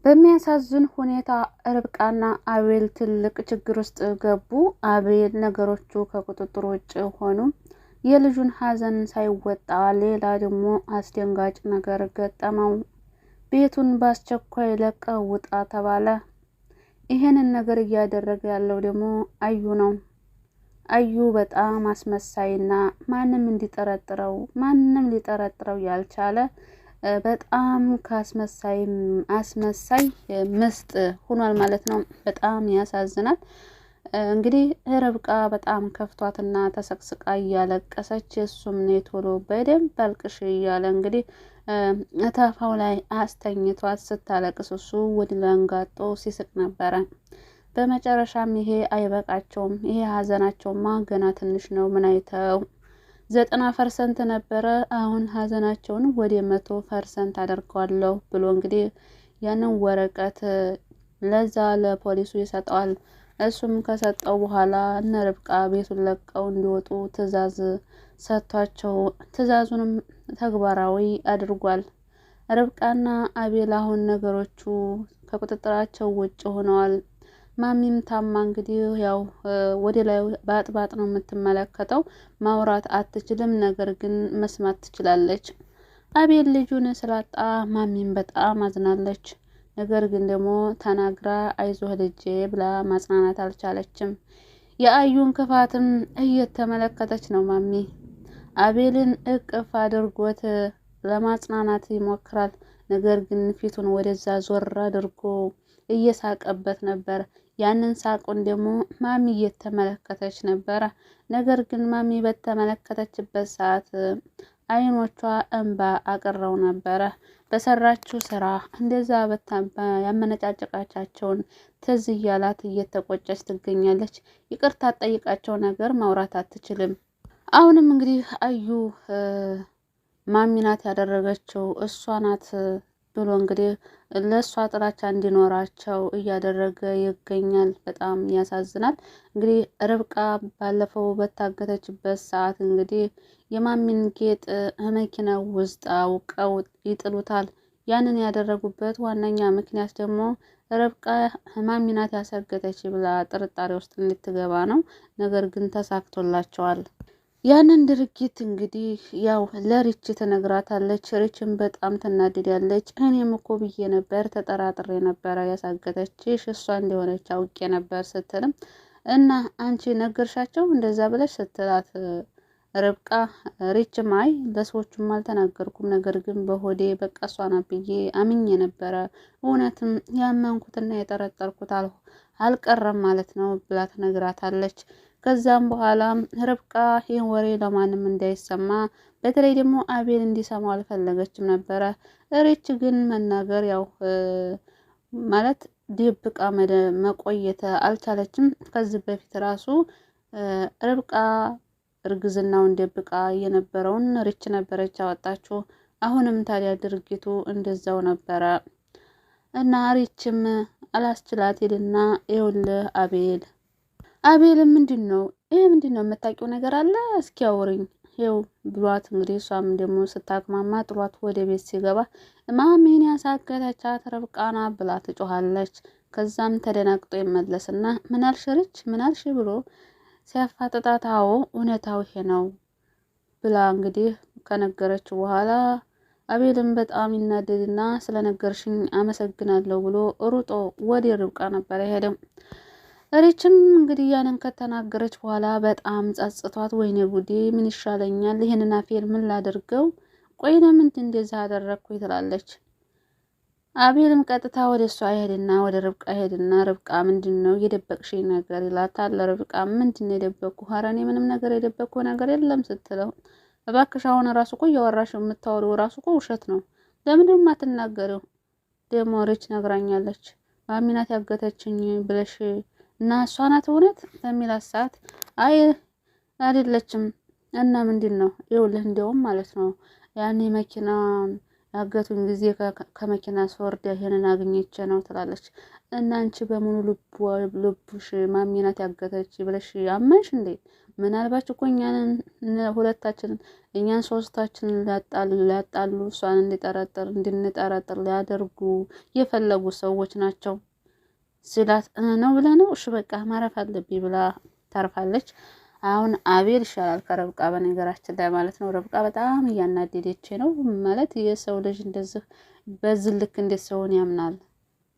በሚያሳዝን ሁኔታ ርብቃና አቤል ትልቅ ችግር ውስጥ ገቡ። አቤል ነገሮቹ ከቁጥጥር ውጭ ሆኑ። የልጁን ሀዘን ሳይወጣ ሌላ ደግሞ አስደንጋጭ ነገር ገጠመው። ቤቱን በአስቸኳይ ለቀህ ውጣ ተባለ። ይሄንን ነገር እያደረገ ያለው ደግሞ አዩ ነው። አዩ በጣም አስመሳይና ማንም ሊጠረጥረው ያልቻለ በጣም አስመሳይ ምስጥ ሆኗል ማለት ነው። በጣም ያሳዝናል። እንግዲህ ርብቃ በጣም ከፍቷትና ተሰቅስቃ እያለቀሰች እሱም ነው ቶሎ በደንብ አልቅሽ እያለ እንግዲህ እታፋው ላይ አስተኝቷት ስታለቅስ እሱ ወደ ለንጋጦ ሲስቅ ነበረ። በመጨረሻም ይሄ አይበቃቸውም፣ ይሄ ሀዘናቸውማ ገና ትንሽ ነው፣ ምን አይተው 90% ነበረ፣ አሁን ሀዘናቸውን ወደ 100% አደርገዋለሁ ብሎ እንግዲህ ያንን ወረቀት ለዛ ለፖሊሱ ይሰጠዋል። እሱም ከሰጠው በኋላ እነ ርብቃ ቤቱን ለቀው እንዲወጡ ትዕዛዝ ሰጥቷቸው ትዕዛዙንም ተግባራዊ አድርጓል። ርብቃና አቤል አሁን ነገሮቹ ከቁጥጥራቸው ውጭ ሆነዋል። ማሚም ታማ እንግዲህ ያው ወደ ላይ ባጥባጥ ነው የምትመለከተው። ማውራት አትችልም፣ ነገር ግን መስማት ትችላለች። አቤል ልጁን ስላጣ ማሚም በጣም አዝናለች። ነገር ግን ደግሞ ተናግራ አይዞህ ልጄ ብላ ማጽናናት አልቻለችም። የአዩን ክፋትም እየተመለከተች ነው ማሚ። አቤልን እቅፍ አድርጎት ለማጽናናት ይሞክራል። ነገር ግን ፊቱን ወደዛ ዞር አድርጎ እየሳቀበት ነበር። ያንን ሳቁን ደግሞ ማሚ እየተመለከተች ነበረ። ነገር ግን ማሚ በተመለከተችበት ሰዓት አይኖቿ እንባ አቅረው ነበረ። በሰራችው ስራ እንደዛ ያመነጫጨቃቻቸውን ትዝ እያላት እየተቆጨች ትገኛለች። ይቅርታ ጠይቃቸው ነገር ማውራት አትችልም። አሁንም እንግዲህ አዩ ማሚ ናት ያደረገችው እሷ ናት ብሎ እንግዲህ ለእሷ ጥላቻ እንዲኖራቸው እያደረገ ይገኛል። በጣም ያሳዝናል። እንግዲህ ርብቃ ባለፈው በታገተችበት ሰዓት እንግዲህ የማሚን ጌጥ መኪናው ውስጥ አውቀው ይጥሉታል። ያንን ያደረጉበት ዋነኛ ምክንያት ደግሞ ርብቃ ማሚ ናት ያሰገተች ብላ ጥርጣሬ ውስጥ እንድትገባ ነው። ነገር ግን ተሳክቶላቸዋል። ያንን ድርጊት እንግዲህ ያው ለሪች ትነግራታለች። ሪችን በጣም ትናደዳለች። እኔም እኮ ብዬ ነበር፣ ተጠራጥሬ ነበረ ያሳገተችሽ እሷ እንደሆነች አውቄ ነበር ስትልም እና አንቺ ነገርሻቸው እንደዛ ብለሽ ስትላት ርብቃ ሪችም አይ ለሰዎቹም አልተናገርኩም፣ ነገር ግን በሆዴ በቃ እሷ ናት ብዬ አምኜ ነበረ፣ እውነትም ያመንኩትና የጠረጠርኩት አልቀረም ማለት ነው ብላ ትነግራታለች። ከዛም በኋላ ርብቃ ይህን ወሬ ለማንም እንዳይሰማ በተለይ ደግሞ አቤል እንዲሰማው አልፈለገችም ነበረ። ሪች ግን መናገር ያው ማለት ደብቃ መቆየት አልቻለችም። ከዚህ በፊት ራሱ ርብቃ እርግዝናውን ደብቃ የነበረውን ሪች ነበረች ያወጣችው። አሁንም ታዲያ ድርጊቱ እንደዛው ነበረ እና ሪችም አላስችላት ሄድና ይኸውልህ አቤል ምንድን ነው የምታውቂው ነገር አለ እስኪ አውሪኝ ይኸው ብሏት እንግዲህ እሷም ደግሞ ስታቅማማ ጥሏት ወደ ቤት ሲገባ ማሚን ያሳገተቻት ርብቃ ናት ብላ ትጮኻለች። ከዛም ተደናግጦ ይመለስና ምናልሽ ሪች ምናልሽ ብሎ ሲያፋጥጣት አዎ እውነታው ይሄ ነው ብላ እንግዲህ ከነገረችው በኋላ አቤልም በጣም ይናደድና ስለነገርሽኝ አመሰግናለሁ ብሎ ሩጦ ወደ ርብቃ ነበር የሄደው። ሪችም እንግዲህ ያንን ከተናገረች በኋላ በጣም ጸጽቷት ወይኔ ጉዴ ምን ይሻለኛል፣ ይሄንን አፌል ምን ላደርገው፣ ቆይ ለምንድን እንደዛ አደረግኩ ትላለች። አቤልም ቀጥታ ወደ እሷ ይሄድና ወደ ርብቃ ይሄድና ርብቃ ምንድን ነው የደበቅሽኝ ነገር ይላታል። ርብቃ ምንድን ነው የደበቅኩ? ኧረ እኔ ምንም ነገር የደበቅኩ ነገር የለም ስትለው እባክሽ አሁን ራሱ እኮ እያወራሽ የምታወሪው ራሱ እኮ ውሸት ነው፣ ለምንድን ነው የማትናገሪው? ደግሞ ሪች ነግራኛለች ማሚ ናት ያገተችኝ ብለሽ እና እሷ ናት እውነት በሚላት ሰዓት አይ አይደለችም እና ምንድን ነው ይኸውልህ እንደውም ማለት ነው ያኔ መኪና ያገቱን ጊዜ ከመኪና ስወርድ ይሄንን አግኝቼ ነው ትላለች። እና አንቺ በሙሉ ልቡሽ ማሚ ናት ያገተች ብለሽ አመንሽ እንዴ? ምናልባት እኮ እኛንን ሁለታችንን እኛን ሶስታችን ሊያጣሉ እሷን እንድንጠረጥር ሊያደርጉ የፈለጉ ሰዎች ናቸው ሲላት ነው ብለህ ነው? እሺ በቃ ማረፍ አለብኝ ብላ ታርፋለች። አሁን አቤል ይሻላል ከረብቃ በነገራችን ላይ ማለት ነው። ረብቃ በጣም እያናደደች ነው ማለት የሰው ልጅ እንደዚህ በዚህ ልክ እንዴት ሰውን ያምናል?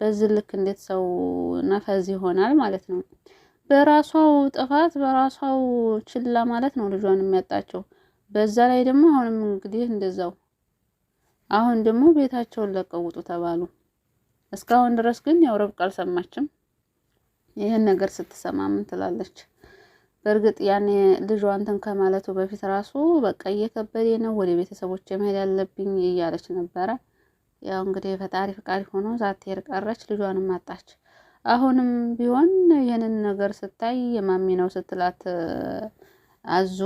በዚህ ልክ እንዴት ሰው ነፈዝ ይሆናል ማለት ነው። በራሷው ጥፋት በራሷው ችላ ማለት ነው ልጇን የሚያጣቸው። በዛ ላይ ደግሞ አሁንም እንግዲህ እንደዛው አሁን ደግሞ ቤታቸውን ለቀው ውጡ ተባሉ። እስካሁን ድረስ ግን ያው ረብቃ አልሰማችም። ይህን ነገር ስትሰማ ምን ትላለች? በእርግጥ ያኔ ልጇ እንትን ከማለቱ በፊት ራሱ በቃ እየከበደ ነው ወደ ቤተሰቦች መሄድ ያለብኝ እያለች ነበረ። ያው እንግዲህ ፈጣሪ ፍቃድ ሆኖ ሳትሄድ ቀረች፣ ልጇንም አጣች። አሁንም ቢሆን ይህንን ነገር ስታይ የማሚ ነው ስትላት አዙ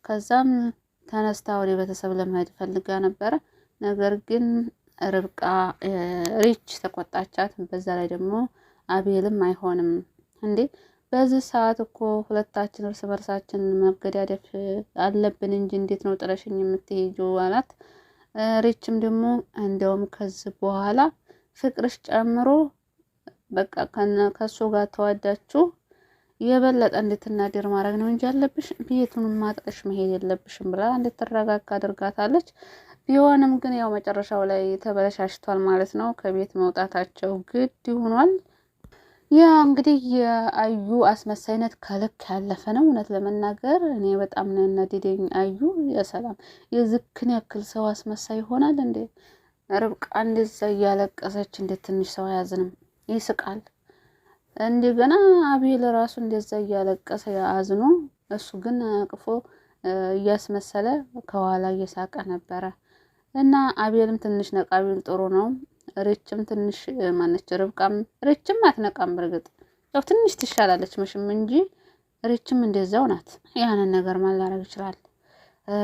ከዛም ተነስታ ወደ ቤተሰብ ለመሄድ ፈልጋ ነበረ። ነገር ግን ርብቃ ሪች ተቆጣቻት። በዛ ላይ ደግሞ አቤልም አይሆንም እንዴ በዚህ ሰዓት እኮ ሁለታችን እርስ በርሳችን መገዳደፍ አለብን እንጂ እንዴት ነው ጥለሽኝ የምትሄጂው አላት። ሪችም ደግሞ እንደውም ከዚህ በኋላ ፍቅርሽ ጨምሮ በቃ ከሱ ጋር ተዋዳችሁ የበለጠ እንድትናደር ማድረግ ነው እንጂ ያለብሽ ቤቱን ማጥቀሽ መሄድ የለብሽም ብላ እንድትረጋጋ አድርጋታለች። ቢሆንም ግን ያው መጨረሻው ላይ ተበለሻሽቷል ማለት ነው። ከቤት መውጣታቸው ግድ ሆኗል። ያ እንግዲህ የአዩ አስመሳይነት ከልክ ያለፈ ነው። እውነት ለመናገር እኔ በጣም ነው ያናደደኝ። አዩ የሰላም የዝክን ያክል ሰው አስመሳይ ይሆናል እንዴ? ርብቃ እንደዛ እያለቀሰች እንዴት ትንሽ ሰው አያዝንም? ይስቃል። እንደገና አቤል ራሱ እንደዛ እያለቀሰ አዝኖ እሱ ግን አቅፎ እያስመሰለ ከኋላ እየሳቀ ነበረ። እና አቤልም ትንሽ ነቃ ቢል ጥሩ ነው። ሪችም ትንሽ ማነች ሪችም አትነቃም። በርግጥ ያው ትንሽ ትሻላለች መሽም እንጂ ሪችም እንደዛው ናት። ያንን ነገር ማን ላደርግ ይችላል?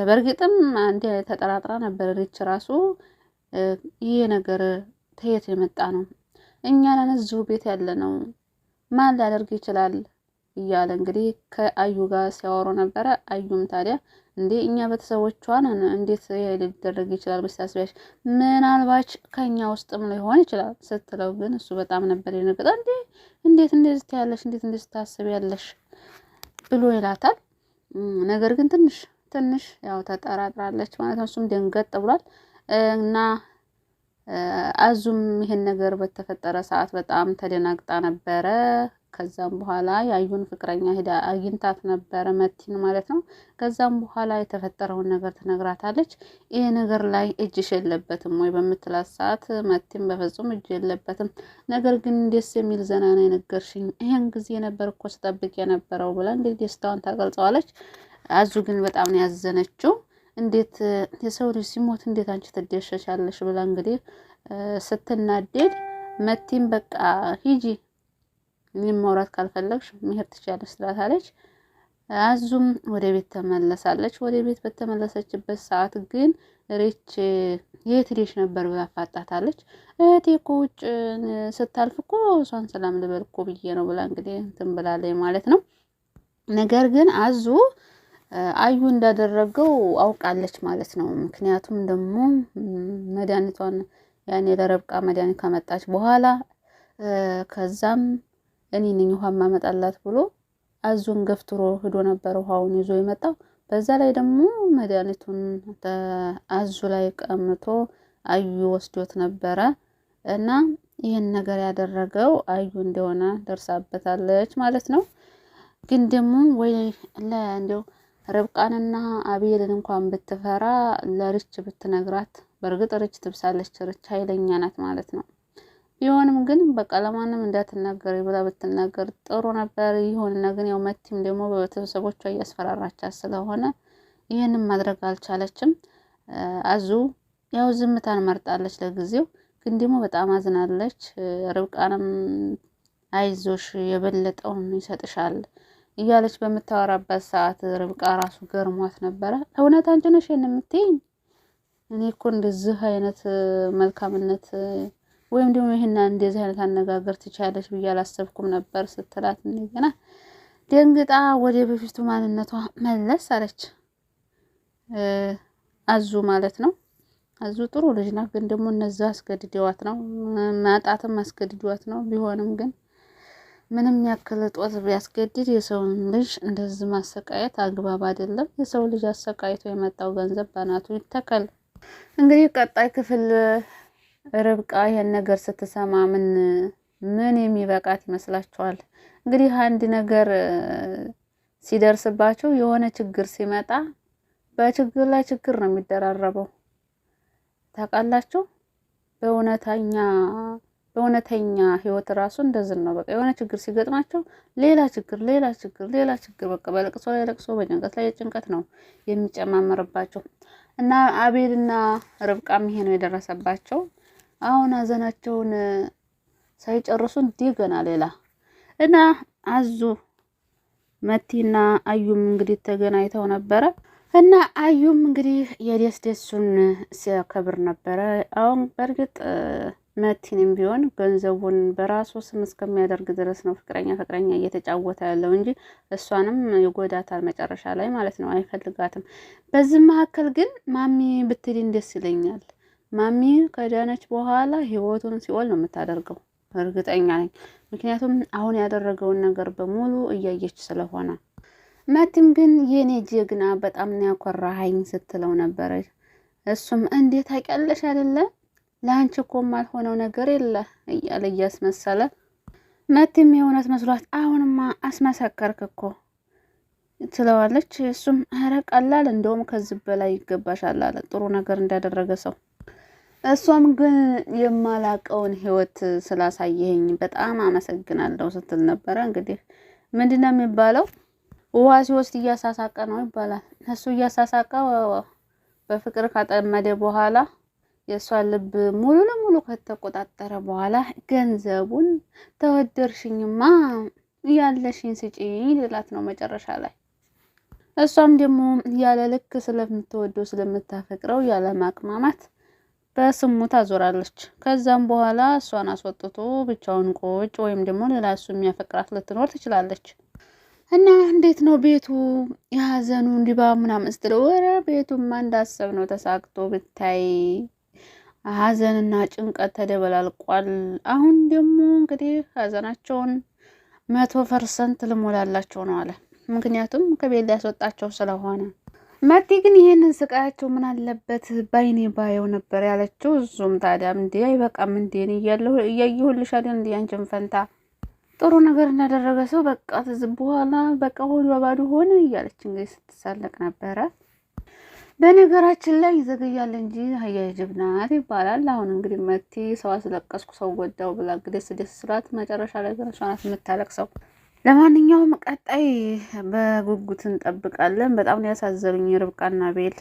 በርግጥም አንዴ ተጠራጥራ ነበር ሪች ራሱ ይሄ ነገር ከየት የመጣ ነው? እኛ ነን እዚሁ ቤት ያለ ነው ማን ሊያደርግ ይችላል እያለ እንግዲህ ከአዩ ጋር ሲያወሩ ነበረ። አዩም ታዲያ እንዴ እኛ ቤተሰቦቿን እንዴት ሊደረግ ይችላል በስታስቢያሽ ምናልባች ከኛ ውስጥም ሊሆን ይችላል ስትለው ግን እሱ በጣም ነበር የነገጠው። እንዴት እንደዚህ ያለሽ እንዴት እንደዚህ ታስቢያለሽ ብሎ ይላታል። ነገር ግን ትንሽ ያው ተጠራጥራለች ማለት ነው። እሱም ደንገጥ ብሏል እና አዙም ይሄን ነገር በተፈጠረ ሰዓት በጣም ተደናግጣ ነበረ። ከዛም በኋላ ያዩን ፍቅረኛ ሄዳ አግኝታት ነበረ መቲን ማለት ነው። ከዛም በኋላ የተፈጠረውን ነገር ትነግራታለች። ይሄ ነገር ላይ እጅሽ የለበትም ወይ በምትላት ሰዓት መቲን በፍጹም እጅ የለበትም፣ ነገር ግን ደስ የሚል ዘና ነው የነገርሽኝ፣ ይሄን ጊዜ ነበር እኮ ስጠብቅ የነበረው ብላ እንግዲህ ደስታዋን ታገልጸዋለች። አዙ ግን በጣም ነው ያዘነችው። እንዴት የሰው ልጅ ሲሞት እንዴት አንቺ ትደሸሻለሽ ብላ እንግዲህ ስትናደድ መቲም በቃ ሂጂ እኔም ማውራት ካልፈለግሽ መሄድ ትችያለሽ ትላታለች። አዙም ወደ ቤት ተመለሳለች። ወደ ቤት በተመለሰችበት ሰዓት ግን ሪች የት ሄደሽ ነበር ብላ አፋጣታለች። እህቴ እኮ ውጭ ስታልፍ እኮ እሷን ሰላም ልበል እኮ ብዬ ነው ብላ እንግዲህ እንትን ብላለች ማለት ነው። ነገር ግን አዙ አዩ እንዳደረገው አውቃለች ማለት ነው። ምክንያቱም ደግሞ መድኃኒቷን ያኔ ለረብቃ መድኃኒት ካመጣች በኋላ ከዛም እኔ ነኝ ውሃ ማመጣላት ብሎ አዙን ገፍትሮ ሄዶ ነበር ውሃውን ይዞ የመጣው። በዛ ላይ ደግሞ መድኃኒቱን አዙ ላይ ቀምቶ አዩ ወስዶት ነበረ እና ይህን ነገር ያደረገው አዩ እንደሆነ ደርሳበታለች ማለት ነው። ግን ደግሞ ወይ እንደው ርብቃንና አቤልን እንኳን ብትፈራ ለርች ብትነግራት፣ በእርግጥ ርች ትብሳለች፣ ርች ኃይለኛ ናት ማለት ነው። ቢሆንም ግን በቃ ለማንም እንዳትናገር ብላ ብትናገር ጥሩ ነበር። ይሁንና ግን ያው መቲም ደግሞ በቤተሰቦቿ እያስፈራራቻት ስለሆነ ይህንን ማድረግ አልቻለችም። አዙ ያው ዝምታን መርጣለች ለጊዜው። ግን ደግሞ በጣም አዝናለች። ርብቃንም አይዞሽ የበለጠውን ይሰጥሻል እያለች በምታወራበት ሰዓት ርብቃ ራሱ ገርሟት ነበረ። እውነት አንቺ ነሽ የምትይኝ? እኔ እኮ እንደዚህ አይነት መልካምነት ወይም ደግሞ ይሄን እንደዚህ አይነት አነጋገር ትቻለሽ ብዬ አላሰብኩም ነበር ስትላት እንደገና ደንግጣ ወደ በፊቱ ማንነቷ መለስ አለች። አዙ ማለት ነው። አዙ ጥሩ ልጅ ናት፣ ግን ደግሞ እነዛ አስገድደዋት ነው፣ ማጣትም አስገድደዋት ነው። ቢሆንም ግን ምንም ያክል ጦት ቢያስገድድ የሰውን ልጅ እንደዚህ ማሰቃየት አግባብ አይደለም። የሰው ልጅ አሰቃይቶ የመጣው ገንዘብ በናቱ ይተከል። እንግዲህ ቀጣይ ክፍል ርብቃ ይሄን ነገር ስትሰማ ምን የሚበቃት ይመስላችኋል? እንግዲህ አንድ ነገር ሲደርስባቸው የሆነ ችግር ሲመጣ በችግር ላይ ችግር ነው የሚደራረበው። ታውቃላችሁ? በእውነተኛ ህይወት ራሱ እንደዚህ ነው። በቃ የሆነ ችግር ሲገጥማቸው ሌላ ችግር በቃ በለቅሶ ላይ ለቅሶ፣ በጭንቀት ላይ ጭንቀት ነው የሚጨማመርባቸው። እና አቤልና ርብቃም ይሄ ነው የደረሰባቸው። አሁን ሀዘናቸውን ሳይጨርሱ እንደገና ሌላ እና አዙ መቲና አዩም እንግዲህ ተገናኝተው ነበረ እና አዩም እንግዲህ የደስደሱን ሲያከብር ነበረ። አሁን በእርግጥ መቲንም ቢሆን ገንዘቡን በራሱ ስም እስከሚያደርግ ድረስ ነው ፍቅረኛ እየተጫወተ ያለው እንጂ እሷንም ይጎዳታል መጨረሻ ላይ ማለት ነው። አይፈልጋትም። በዚህ መካከል ግን ማሚ ብትድን ደስ ይለኛል። ማሚ ከዳነች በኋላ ህይወቱን ሲኦል ነው የምታደርገው፣ እርግጠኛ ነኝ። ምክንያቱም አሁን ያደረገውን ነገር በሙሉ እያየች ስለሆነ። መቲም ግን የኔ ጀግና በጣም ነው ያኮራሃኝ ስትለው ነበረ። እሱም እንዴት ታውቂያለሽ አይደለ ለአንቺ እኮ የማልሆነው ነገር የለ እያለ እያስመሰለ፣ መቲም የእውነት መስሏት አሁንማ አስመሰከርክ እኮ ትለዋለች። እሱም ኧረ ቀላል፣ እንደውም ከዚህ በላይ ይገባሻል አለ፣ ጥሩ ነገር እንዳደረገ ሰው። እሷም ግን የማላቀውን ህይወት ስላሳየኸኝ በጣም አመሰግናለሁ ስትል ነበረ። እንግዲህ ምንድነው የሚባለው? ውሃ ሲወስድ እያሳሳቀ ነው ይባላል። እሱ እያሳሳቀ በፍቅር ካጠመደ በኋላ የእሷን ልብ ሙሉ ለሙሉ ከተቆጣጠረ በኋላ ገንዘቡን ተወደርሽኝማ ያለሽኝ ስጪኝ ልላት ነው መጨረሻ ላይ። እሷም ደግሞ ያለ ልክ ስለምትወደው ስለምታፈቅረው ያለ ማቅማማት በስሙ ታዞራለች። ከዛም በኋላ እሷን አስወጥቶ ብቻውን ቁጭ ወይም ደግሞ ሌላ እሱ የሚያፈቅራት ልትኖር ትችላለች። እና እንዴት ነው ቤቱ የሀዘኑ ድባብ ምናምን ስትለው፣ ወረ ቤቱማ እንዳሰብ ነው ተሳክቶ ብታይ ሀዘንና ጭንቀት ተደበላልቋል። አሁን ደግሞ እንግዲህ ሀዘናቸውን 100% ልሞላላቸው ነው አለ። ምክንያቱም ከቤት ሊያስወጣቸው ስለሆነ። መቲ ግን ይሄንን ስቃያቸው ምን አለበት ባይኔ ባየው ነበር ያለችው። እሱም ታዲያ እንዴ አይበቃም እንዴ እያየሁልሽ አይደል እንዴ አንቺን ፈንታ ጥሩ ነገር እንዳደረገ ሰው በቃ ተዝብ በኋላ በቃ ሆዷ ባዶ ሆነ እያለች እንግዲህ ስትሳለቅ ነበረ። በነገራችን ላይ ይዘገያል እንጂ አህያ ጅብ ናት ይባላል። አሁን እንግዲህ መቲ ሰው አስለቀስኩ ሰው ጎዳው ብላ እንግዲህ ደስ ስላት መጨረሻ ላይ ግን እሷ ናት የምታለቅሰው። ለማንኛውም ቀጣይ በጉጉት እንጠብቃለን። በጣም ነው ያሳዘኑኝ ርብቃና ቤል።